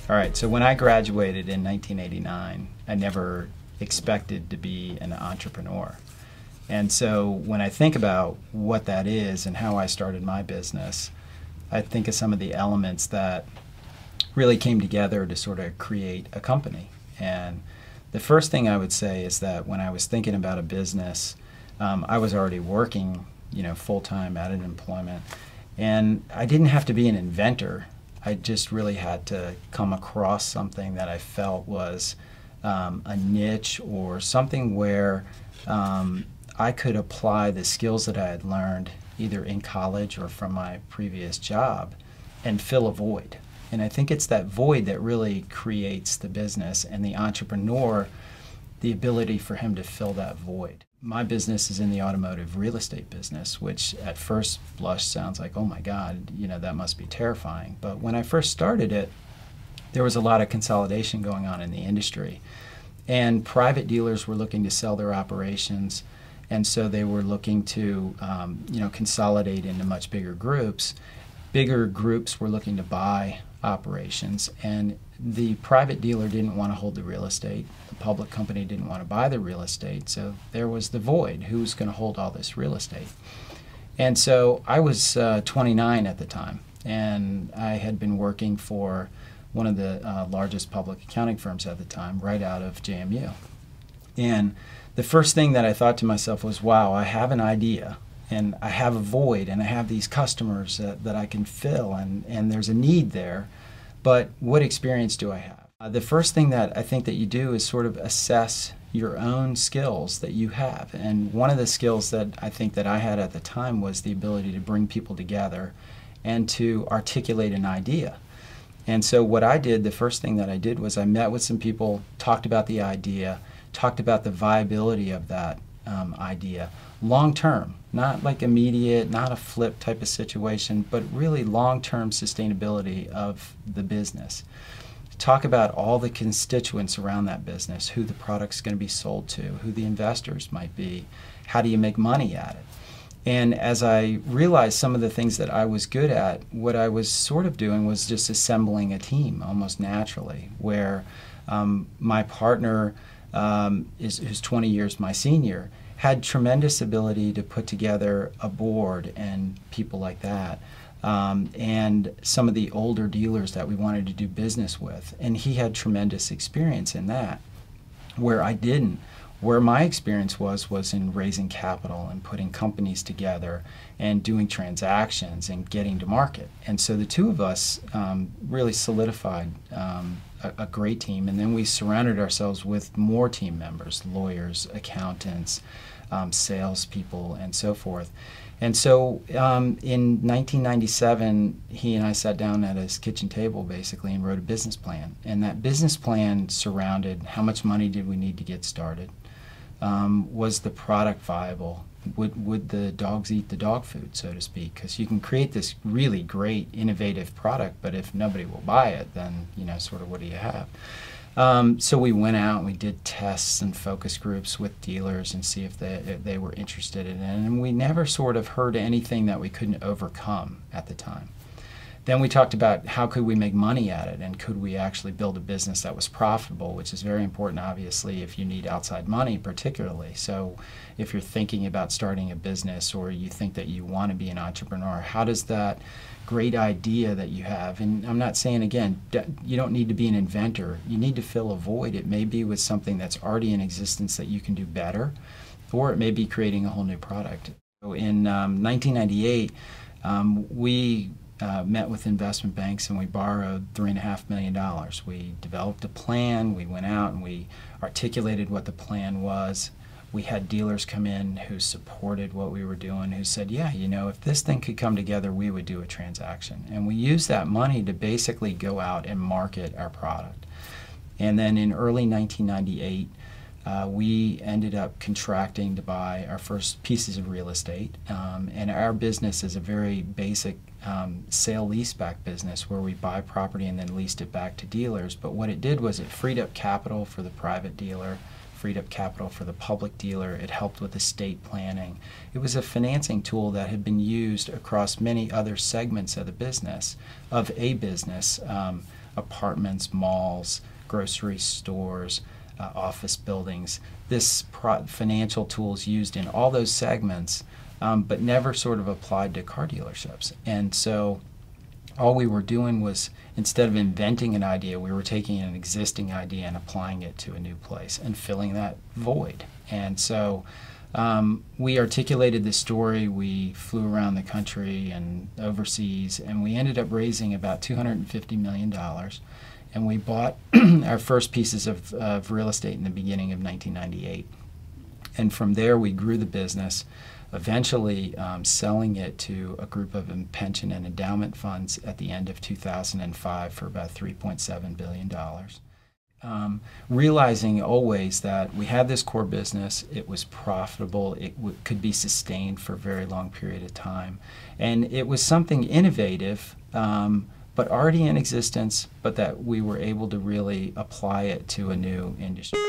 All right, so when I graduated in 1989, I never expected to be an entrepreneur. And so when I think about what that is and how I started my business, I think of some of the elements that really came together to sort of create a company. And the first thing I would say is that when I was thinking about a business, I was already working, full-time at an employment, and I didn't have to be an inventor. I just really had to come across something that I felt was a niche or something where I could apply the skills that I had learned either in college or from my previous job and fill a void. And I think it's that void that really creates the business, and the entrepreneur, the ability for him to fill that void. My business is in the automotive real estate business, which at first blush sounds like, oh my God, that must be terrifying. But when I first started it, there was a lot of consolidation going on in the industry. And private dealers were looking to sell their operations, and so they were looking to consolidate into much bigger groups. Bigger groups were looking to buy operations, and the private dealer didn't want to hold the real estate. The public company didn't want to buy the real estate, so there was the void. Who's going to hold all this real estate? And so I was 29 at the time, and I had been working for one of the largest public accounting firms at the time, right out of JMU. And the first thing that I thought to myself was, wow, I have an idea, and I have a void, and I have these customers that I can fill, and there's a need there, but what experience do I have? The first thing that I think that you do is sort of assess your own skills that you have, and one of the skills that I think that I had at the time was the ability to bring people together and to articulate an idea. And so what I did, the first thing that I did was I met with some people, talked about the idea, talked about the viability of that idea, long term, not like immediate, not a flip type of situation, but really long-term sustainability of the business. Talk about all the constituents around that business, who the product's going to be sold to, who the investors might be, how do you make money at it. And as I realized some of the things that I was good at, what I was sort of doing was just assembling a team almost naturally, where my partner, who's 20 years my senior, had tremendous ability to put together a board and people like that, and some of the older dealers that we wanted to do business with. And he had tremendous experience in that, where I didn't. Where my experience was in raising capital and putting companies together and doing transactions and getting to market. And so the two of us really solidified a great team, and then we surrounded ourselves with more team members, lawyers, accountants, salespeople, and so forth. And so in 1997, he and I sat down at his kitchen table basically and wrote a business plan. And that business plan surrounded how much money did we need to get started? Was the product viable? Would the dogs eat the dog food, so to speak? Because you can create this really great, innovative product, but if nobody will buy it, then, sort of what do you have? So we went out and we did tests and focus groups with dealers and see if they were interested in it. And we never sort of heard anything that we couldn't overcome at the time. Then we talked about how could we make money at it, and could we actually build a business that was profitable, which is very important, obviously, if you need outside money particularly. So if you're thinking about starting a business or you think that you want to be an entrepreneur, how does that great idea that you have, and I'm not saying, again, you don't need to be an inventor. You need to fill a void. It may be with something that's already in existence that you can do better, or it may be creating a whole new product. So in 1998, we met with investment banks and we borrowed $3.5 million. We developed a plan, we went out and we articulated what the plan was. We had dealers come in who supported what we were doing, who said, yeah, if this thing could come together, we would do a transaction. And we used that money to basically go out and market our product. And then in early 1998, we ended up contracting to buy our first pieces of real estate. And our business is a very basic sale-leaseback business where we buy property and then leased it back to dealers. But what it did was it freed up capital for the private dealer, freed up capital for the public dealer. It helped with estate planning. It was a financing tool that had been used across many other segments of the business, apartments, malls, grocery stores, office buildings. This financial tool is used in all those segments, but never sort of applied to car dealerships. And so all we were doing was, instead of inventing an idea, we were taking an existing idea and applying it to a new place and filling that void. And so we articulated this story. We flew around the country and overseas, and we ended up raising about $250 million. And we bought our first pieces of real estate in the beginning of 1998. And from there, we grew the business, eventually selling it to a group of pension and endowment funds at the end of 2005 for about $3.7 billion. Realizing always that we had this core business, it was profitable, it could be sustained for a very long period of time. And it was something innovative, but already in existence, but that we were able to really apply it to a new industry.